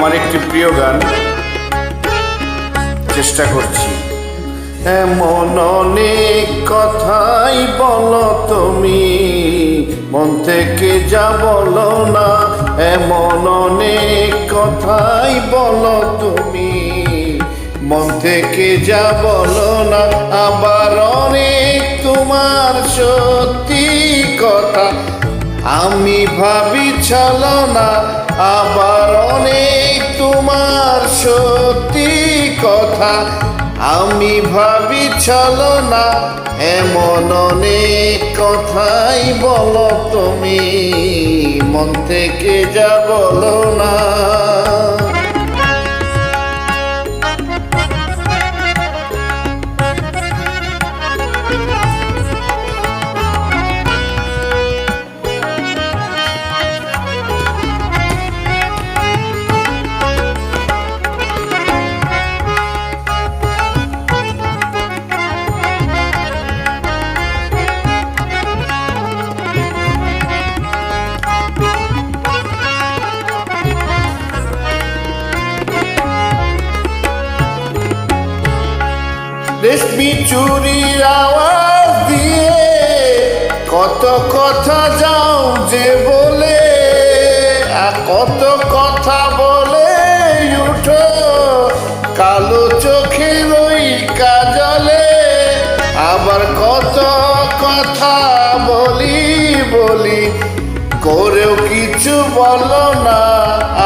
আমার একটি প্রিয় গান চেষ্টা করছি। এমন অনেক কথাই বলো তুমি, মন থেকে যা বলো না। এমন অনেক কথাই বলো তুমি, মন থেকে যা বলো না। আবার অনেক তোমার সত্যি কথা আমি ভাবি ছলনা। আবার অনেক তোমার সত্যি কথা আমি ভাবি ছলনা। এমন অনেক কথাই বলো তুমি, মন থেকে যা বলো না। রেশমি চুরির আওয়াজ দিয়ে কত কথা যাও যে বলে, কত কথা বলে উঠো কালো চোখের ওই কাজলে। আবার কত কথা বলি বলি করেও কিছু বলো না।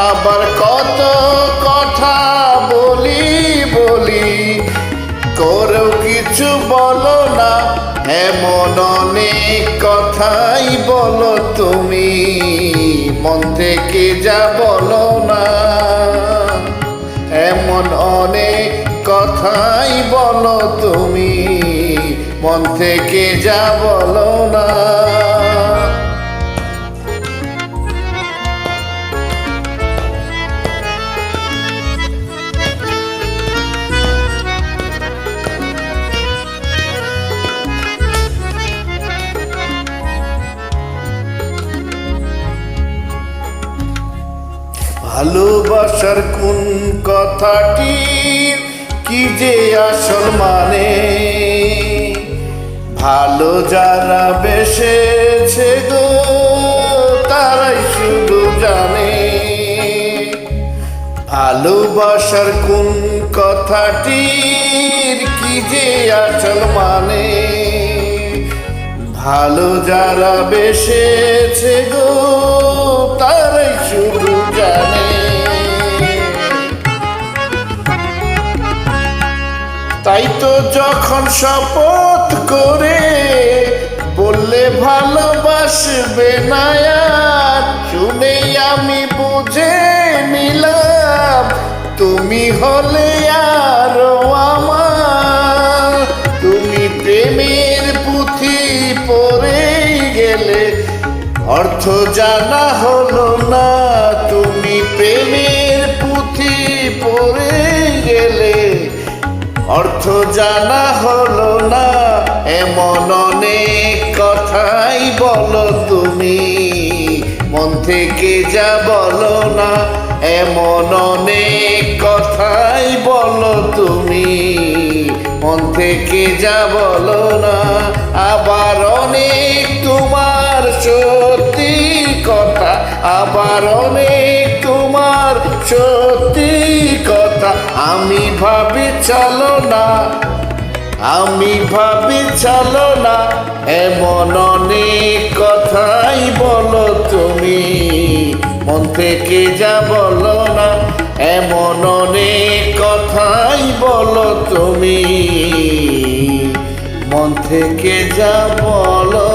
আবার কত কথা বলি বলি করেও কিছু বলো না। এমন অনেক কথাই বলো তুমি, মন থেকে যা বলো না। এমন অনেক কথাই বলো তুমি, মন থেকে যা বলো না। ভালোবাসার কোন কথাটি কি যে আসল মানে, ভালো যারা বেসেছে গো তারাই শুধু জানে। ভালোবাসার কোন কথাটির কি যে আসল মানে, ভালো যারা বেসেছে গো তারাই শুধু জানে। তাই তো যখন শপথ করে বললে ভালোবাসবে না আর, শুনেই আমি বুঝে নিলাম তুমি হলে আরো আমার। তুমি প্রেমের পুঁথি পড়ে গেলে অর্থ জানা হলো না। তুমি প্রেমের পুঁথি পড়ে গেলে অর্থ জানা হলো না। এমন অনেক কথাই বলো তুমি, মন থেকে যা বলো না। এমন অনেক কথাই বলো তুমি, মন থেকে যা বলো না। আবার অনেক তোমার সত্যি কথা, আবার অনেক তোমার সত্যি কথা আমি ভাবি চলো না, আমি ভাবি চলো না। এমন অনেক কথাই বলো তুমি, মন থেকে যা বলো না। এমন অনেক কথাই বলো তুমি, মন থেকে যা বলো